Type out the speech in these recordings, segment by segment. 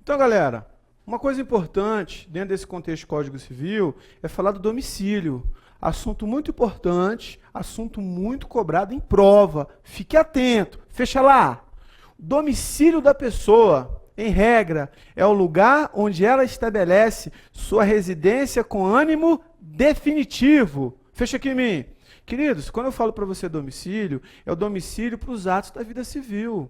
Então, galera, uma coisa importante dentro desse contexto de Código Civil é falar do domicílio. Assunto muito importante, assunto muito cobrado em prova. Fique atento. Fecha lá. O domicílio da pessoa, em regra, é o lugar onde ela estabelece sua residência com ânimo definitivo. Fecha aqui em mim. Queridos, quando eu falo para você domicílio, é o domicílio para os atos da vida civil.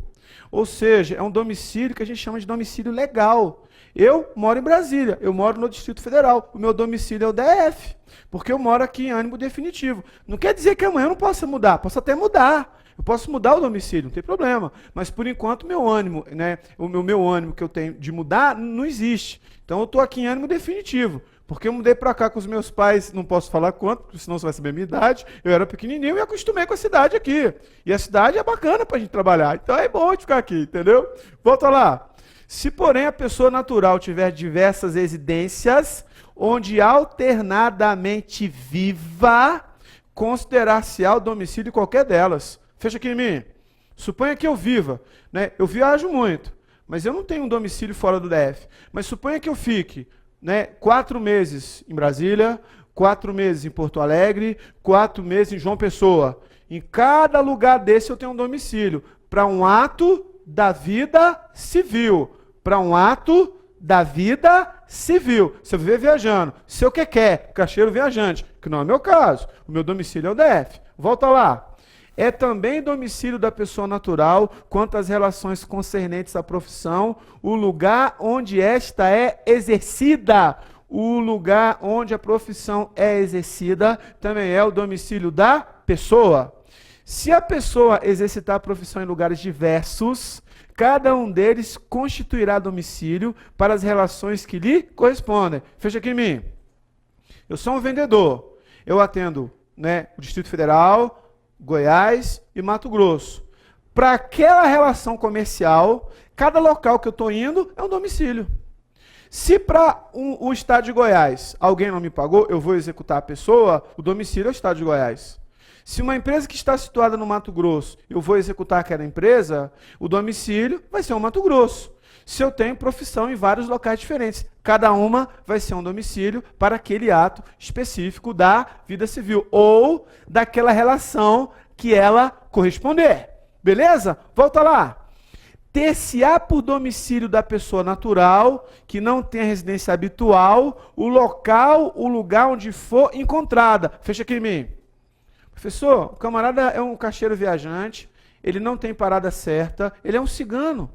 Ou seja, é um domicílio que a gente chama de domicílio legal. Eu moro em Brasília, eu moro no Distrito Federal, o meu domicílio é o DF, porque eu moro aqui em ânimo definitivo. Não quer dizer que amanhã eu não possa mudar, posso até mudar. Eu posso mudar o domicílio, não tem problema. Mas por enquanto meu ânimo, né, o meu ânimo que eu tenho de mudar não existe. Então eu estou aqui em ânimo definitivo. Porque eu mudei para cá com os meus pais, não posso falar quanto, porque senão você vai saber a minha idade. Eu era pequenininho e acostumei com a cidade aqui. E a cidade é bacana para a gente trabalhar. Então é bom de ficar aqui, entendeu? Volta lá. Se, porém, a pessoa natural tiver diversas residências, onde alternadamente viva, considerar-se-á o domicílio qualquer delas. Fecha aqui em mim. Suponha que eu viva, né? Eu viajo muito, mas eu não tenho um domicílio fora do DF. Mas suponha que eu fique, né, 4 meses em Brasília, 4 meses em Porto Alegre, 4 meses em João Pessoa. Em cada lugar desse eu tenho um domicílio para um ato da vida civil. Para um ato da vida civil. Se eu viver viajando, se eu quer, caixeiro viajante, que não é o meu caso, o meu domicílio é o DF. Volta lá. É também domicílio da pessoa natural quanto às relações concernentes à profissão, o lugar onde esta é exercida. O lugar onde a profissão é exercida também é o domicílio da pessoa. Se a pessoa exercitar a profissão em lugares diversos, cada um deles constituirá domicílio para as relações que lhe correspondem. Fecha aqui em mim. Eu sou um vendedor. Eu atendo, né, o Distrito Federal, Goiás e Mato Grosso. Para aquela relação comercial, cada local que eu estou indo é um domicílio. Se para o estado de Goiás alguém não me pagou, eu vou executar a pessoa, o domicílio é o estado de Goiás. Se uma empresa que está situada no Mato Grosso, eu vou executar aquela empresa, o domicílio vai ser o Mato Grosso. Se eu tenho profissão em vários locais diferentes, cada uma vai ser um domicílio para aquele ato específico da vida civil ou daquela relação que ela corresponder. Beleza? Volta lá. Ter-se-á por domicílio da pessoa natural, que não tem a residência habitual, o local, o lugar onde for encontrada. Fecha aqui em mim. Professor, o camarada é um caixeiro viajante, ele não tem parada certa, ele é um cigano.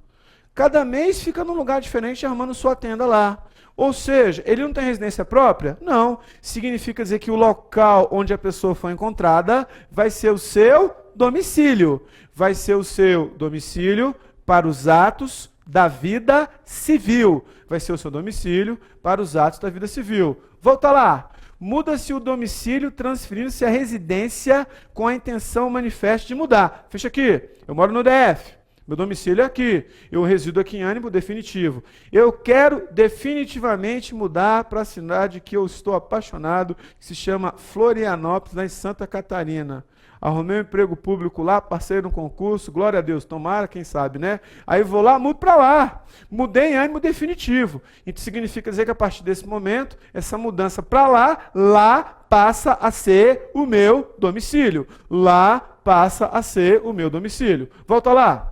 Cada mês fica num lugar diferente armando sua tenda lá. Ou seja, ele não tem residência própria? Não. Significa dizer que o local onde a pessoa foi encontrada vai ser o seu domicílio. Vai ser o seu domicílio para os atos da vida civil. Vai ser o seu domicílio para os atos da vida civil. Volta lá. Muda-se o domicílio, transferindo-se a residência com a intenção manifesta de mudar. Fecha aqui. Eu moro no DF. Meu domicílio é aqui. Eu resido aqui em ânimo definitivo. Eu quero definitivamente mudar para a cidade que eu estou apaixonado, que se chama Florianópolis, lá em Santa Catarina. Arrumei um emprego público lá, passei no concurso, glória a Deus, tomara, quem sabe, né? Aí vou lá, mudo para lá. Mudei em ânimo definitivo. Isso significa dizer que a partir desse momento, essa mudança para lá, lá passa a ser o meu domicílio. Lá passa a ser o meu domicílio. Volta lá.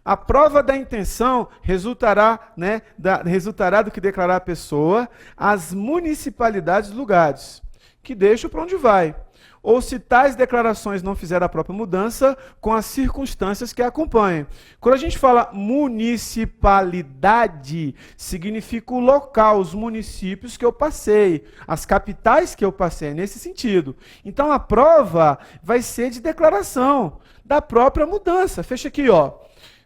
A prova da intenção resultará, né, resultará do que declarar a pessoa as municipalidades dos lugares, que deixa para onde vai. Ou se tais declarações não fizeram a própria mudança, com as circunstâncias que a acompanhem. Quando a gente fala municipalidade, significa o local, os municípios que eu passei, as capitais que eu passei, nesse sentido. Então a prova vai ser de declaração da própria mudança. Fecha aqui, ó.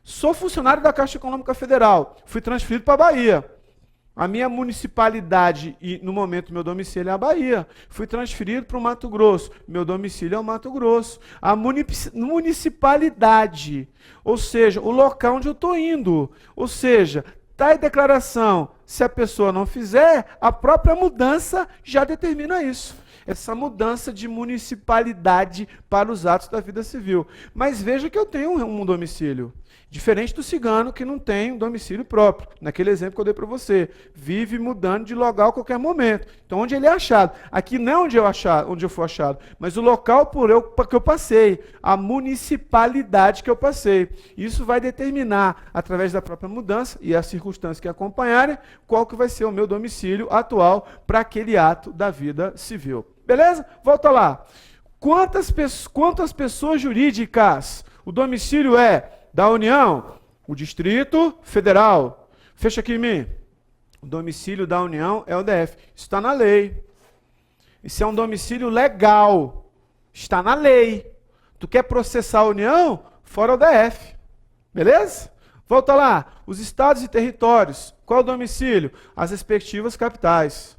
Sou funcionário da Caixa Econômica Federal, fui transferido para a Bahia. A minha municipalidade, e no momento meu domicílio é a Bahia. Fui transferido para o Mato Grosso, meu domicílio é o Mato Grosso. A municipalidade, ou seja, o local onde eu estou indo. Ou seja, tá em declaração, se a pessoa não fizer, a própria mudança já determina isso. Essa mudança de municipalidade para os atos da vida civil. Mas veja que eu tenho um domicílio. Diferente do cigano que não tem um domicílio próprio. Naquele exemplo que eu dei para você. Vive mudando de local a qualquer momento. Então, onde ele é achado. Aqui não é onde eu fui achado, mas o local que eu passei. A municipalidade que eu passei. Isso vai determinar, através da própria mudança e as circunstâncias que acompanharem, qual que vai ser o meu domicílio atual para aquele ato da vida civil. Beleza? Volta lá. Quantas pessoas jurídicas o domicílio é da União? O Distrito Federal. Fecha aqui em mim. O domicílio da União é o DF. Isso está na lei. Isso é um domicílio legal. Está na lei. Tu quer processar a União? Fora o DF. Beleza? Volta lá. Os estados e territórios. Qual é o domicílio? As respectivas capitais.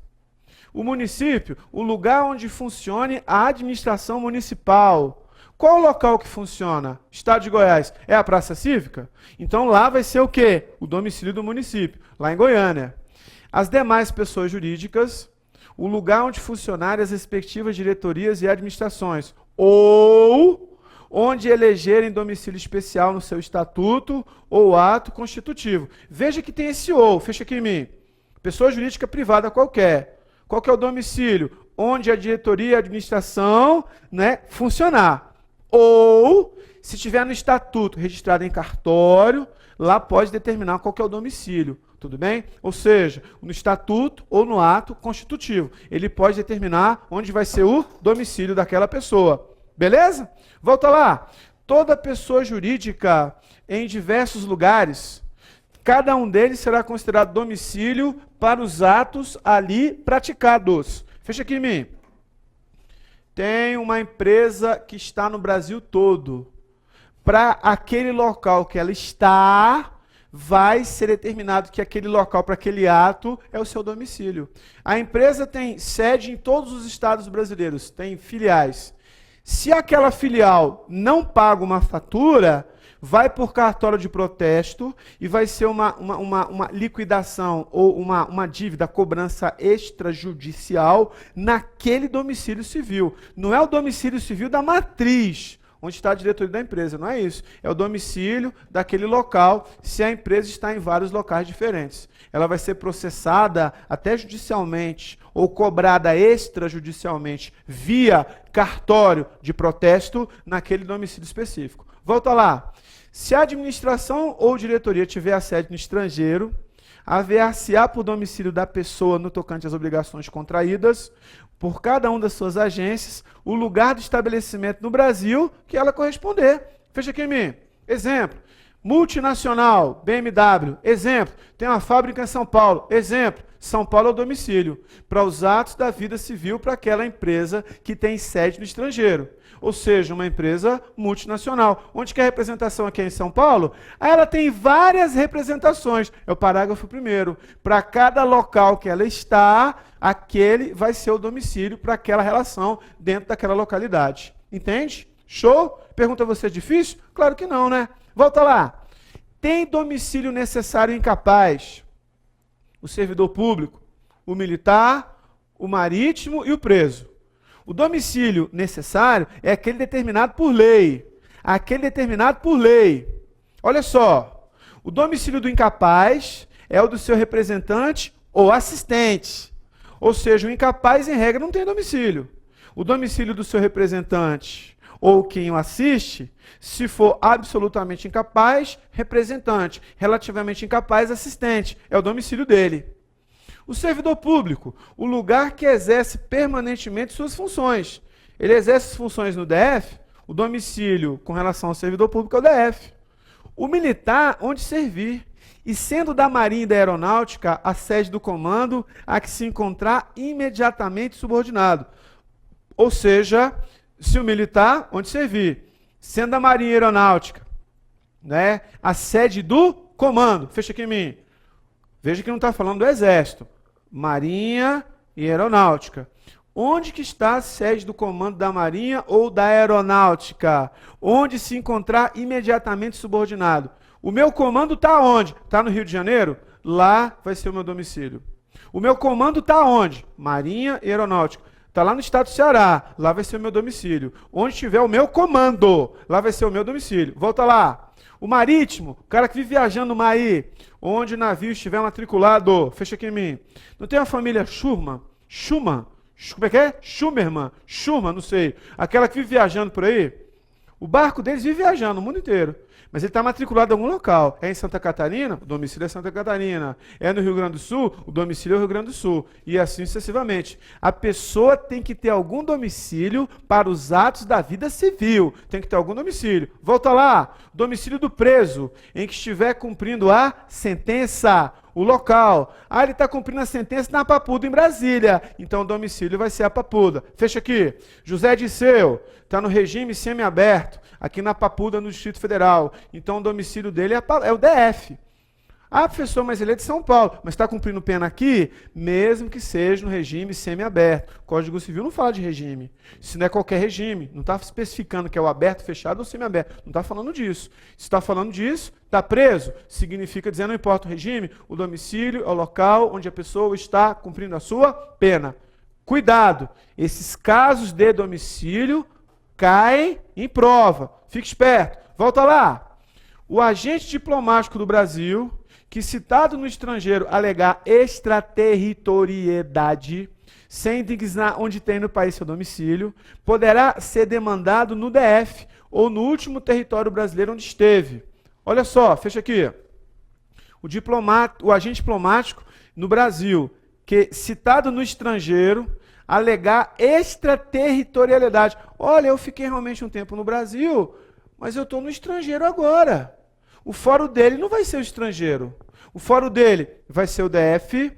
O município, o lugar onde funcione a administração municipal. Qual o local que funciona? Estado de Goiás. É a Praça Cívica? Então lá vai ser o quê? O domicílio do município, lá em Goiânia. As demais pessoas jurídicas, o lugar onde funcionarem as respectivas diretorias e administrações. Ou onde elegerem domicílio especial no seu estatuto ou ato constitutivo. Veja que tem esse ou, fecha aqui em mim. Pessoa jurídica privada qualquer. Qual que é o domicílio? Onde a diretoria e a administração, né, funcionar. Ou, se tiver no estatuto registrado em cartório, lá pode determinar qual que é o domicílio. Tudo bem? Ou seja, no estatuto ou no ato constitutivo. Ele pode determinar onde vai ser o domicílio daquela pessoa. Beleza? Volta lá. Toda pessoa jurídica em diversos lugares, cada um deles será considerado domicílio para os atos ali praticados. Fecha aqui em mim. Tem uma empresa que está no Brasil todo. Para aquele local que ela está, vai ser determinado que aquele local para aquele ato é o seu domicílio. A empresa tem sede em todos os estados brasileiros, tem filiais. Se aquela filial não paga uma fatura, vai por cartório de protesto e vai ser uma liquidação ou uma dívida, cobrança extrajudicial naquele domicílio civil. Não é o domicílio civil da matriz, onde está a diretoria da empresa, não é isso. É o domicílio daquele local, se a empresa está em vários locais diferentes. Ela vai ser processada até judicialmente ou cobrada extrajudicialmente via cartório de protesto naquele domicílio específico. Volta lá. Se a administração ou diretoria tiver a sede no estrangeiro, haver-se-á por domicílio da pessoa no tocante às obrigações contraídas, por cada uma das suas agências, o lugar do estabelecimento no Brasil que ela corresponder. Fecha aqui em mim. Exemplo. Multinacional, BMW. Exemplo. Tem uma fábrica em São Paulo. Exemplo. São Paulo é o domicílio. Para os atos da vida civil para aquela empresa que tem sede no estrangeiro. Ou seja, uma empresa multinacional. Onde que é a representação aqui em São Paulo? Ela tem várias representações. É o parágrafo 1º. Para cada local que ela está, aquele vai ser o domicílio para aquela relação dentro daquela localidade. Entende? Show? Pergunta você, difícil? Claro que não, né? Volta lá. Tem domicílio necessário e incapaz? O servidor público, o militar, o marítimo e o preso. O domicílio necessário é aquele determinado por lei. Aquele determinado por lei. Olha só. O domicílio do incapaz é o do seu representante ou assistente. Ou seja, o incapaz, em regra, não tem domicílio. O domicílio do seu representante ou quem o assiste, se for absolutamente incapaz, representante. Relativamente incapaz, assistente. É o domicílio dele. O servidor público, o lugar que exerce permanentemente suas funções. Ele exerce as funções no DF, o domicílio com relação ao servidor público é o DF. O militar, onde servir. E sendo da Marinha e da Aeronáutica, a sede do comando a que se encontrar imediatamente subordinado. Ou seja, se o militar, onde servir. Sendo da Marinha e Aeronáutica, né, a sede do comando. Fecha aqui em mim. Veja que não está falando do Exército. Marinha e Aeronáutica. Onde que está a sede do comando da Marinha ou da Aeronáutica? Onde se encontrar imediatamente subordinado. O meu comando está onde? Está no Rio de Janeiro? Lá vai ser o meu domicílio. O meu comando está onde? Marinha e Aeronáutica. Está lá no estado do Ceará. Lá vai ser o meu domicílio. Onde tiver o meu comando, lá vai ser o meu domicílio. Volta lá. O marítimo, o cara que vive viajando no mar aí, onde o navio estiver matriculado, fecha aqui em mim. Não tem uma família Schurman? Schumann? Como é que é? Schumerman? Schurman, não sei. Aquela que vive viajando por aí. O barco deles vive viajando o mundo inteiro. Mas ele está matriculado em algum local. É em Santa Catarina? O domicílio é Santa Catarina. É no Rio Grande do Sul? O domicílio é o Rio Grande do Sul. E assim sucessivamente. A pessoa tem que ter algum domicílio para os atos da vida civil. Tem que ter algum domicílio. Volta lá. Domicílio do preso, em que estiver cumprindo a sentença. O local. Ah, ele está cumprindo a sentença na Papuda, em Brasília. Então o domicílio vai ser a Papuda. Fecha aqui. José Disseu está no regime semiaberto, aqui na Papuda, no Distrito Federal. Então o domicílio dele é o DF. Ah, professor, mas ele é de São Paulo. Mas está cumprindo pena aqui, mesmo que seja no regime semiaberto. O Código Civil não fala de regime. Isso não é qualquer regime. Não está especificando que é o aberto, fechado ou semiaberto. Não está falando disso. Se está falando disso, está preso. Significa dizer, não importa o regime, o domicílio é o local onde a pessoa está cumprindo a sua pena. Cuidado, esses casos de domicílio caem em prova. Fique esperto. Volta lá. O agente diplomático do Brasil, que citado no estrangeiro alegar extraterritoriedade, sem designar onde tem no país seu domicílio, poderá ser demandado no DF ou no último território brasileiro onde esteve. Olha só, fecha aqui. O agente diplomático no Brasil, que citado no estrangeiro, alegar extraterritorialidade. Olha, eu fiquei realmente um tempo no Brasil, mas eu estou no estrangeiro agora. O fórum dele não vai ser o estrangeiro. O fórum dele vai ser o DF,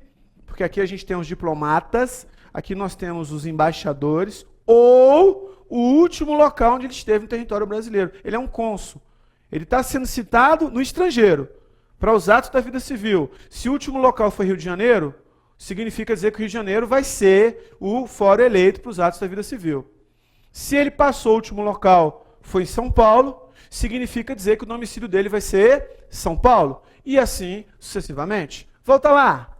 porque aqui a gente tem os diplomatas, aqui nós temos os embaixadores, ou o último local onde ele esteve no território brasileiro. Ele é um cônsul. Ele está sendo citado no estrangeiro, para os atos da vida civil. Se o último local foi Rio de Janeiro, significa dizer que o Rio de Janeiro vai ser o fórum eleito para os atos da vida civil. Se ele passou o último local, foi em São Paulo, significa dizer que o domicílio dele vai ser São Paulo. E assim sucessivamente. Volta lá.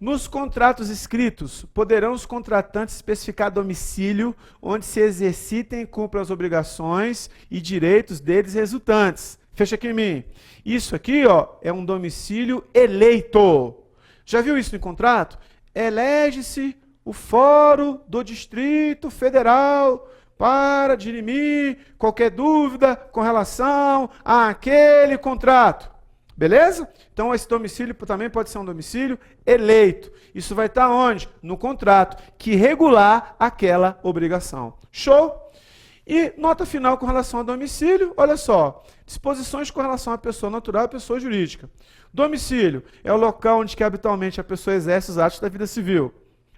Nos contratos escritos, poderão os contratantes especificar domicílio onde se exercitem e cumpram as obrigações e direitos deles resultantes. Fecha aqui em mim. Isso aqui, ó, é um domicílio eleito. Já viu isso no contrato? Elege-se o Fórum do Distrito Federal para dirimir qualquer dúvida com relação àquele contrato. Beleza? Então esse domicílio também pode ser um domicílio eleito. Isso vai estar onde? No contrato, que regular aquela obrigação. Show? E nota final com relação ao domicílio, olha só. Disposições com relação à pessoa natural e à pessoa jurídica. Domicílio é o local onde que habitualmente a pessoa exerce os atos da vida civil.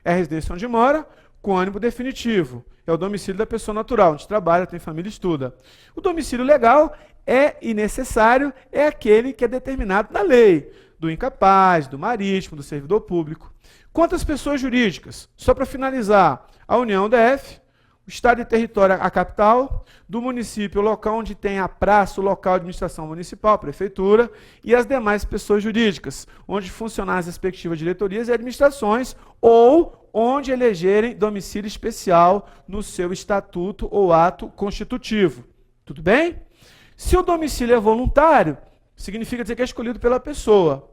É a residência onde mora, com ânimo definitivo. É o domicílio da pessoa natural, onde trabalha, tem família e estuda. O domicílio legal e necessário é aquele que é determinado na lei, do incapaz, do marítimo, do servidor público. Quanto às pessoas jurídicas, só para finalizar, a União DF, o Estado e território, a capital, do município, o local onde tem a praça, o local de administração municipal, a prefeitura, e as demais pessoas jurídicas, onde funcionar as respectivas diretorias e administrações, ou onde elegerem domicílio especial no seu estatuto ou ato constitutivo. Tudo bem? Se o domicílio é voluntário, significa dizer que é escolhido pela pessoa.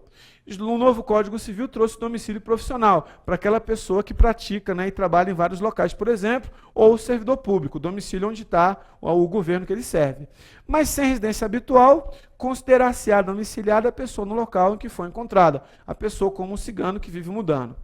O novo Código Civil trouxe o domicílio profissional, para aquela pessoa que pratica, né, e trabalha em vários locais, por exemplo, ou o servidor público, o domicílio onde está o governo que ele serve. Mas sem residência habitual, considerar-se-á domiciliada a pessoa no local em que foi encontrada, a pessoa como um cigano que vive mudando.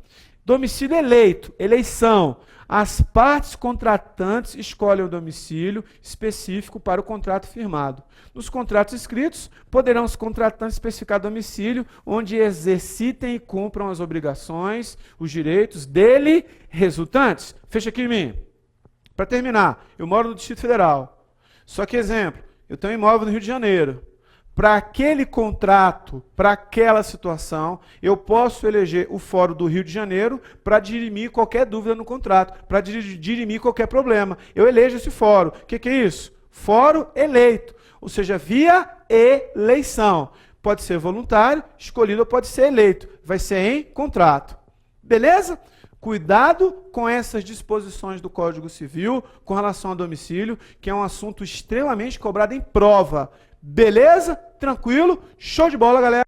Domicílio eleito, eleição. As partes contratantes escolhem o domicílio específico para o contrato firmado. Nos contratos escritos, poderão os contratantes especificar domicílio onde exercitem e cumpram as obrigações, os direitos dele resultantes. Fecha aqui em mim. Para terminar, eu moro no Distrito Federal. Só que, exemplo, eu tenho um imóvel no Rio de Janeiro. Para aquele contrato, para aquela situação, eu posso eleger o Fórum do Rio de Janeiro para dirimir qualquer dúvida no contrato, para dirimir qualquer problema. Eu elejo esse fórum. O que é isso? Fórum eleito, ou seja, via eleição. Pode ser voluntário, escolhido ou pode ser eleito. Vai ser em contrato. Beleza? Cuidado com essas disposições do Código Civil com relação ao domicílio, que é um assunto extremamente cobrado em prova. Beleza? Tranquilo? Show de bola, galera!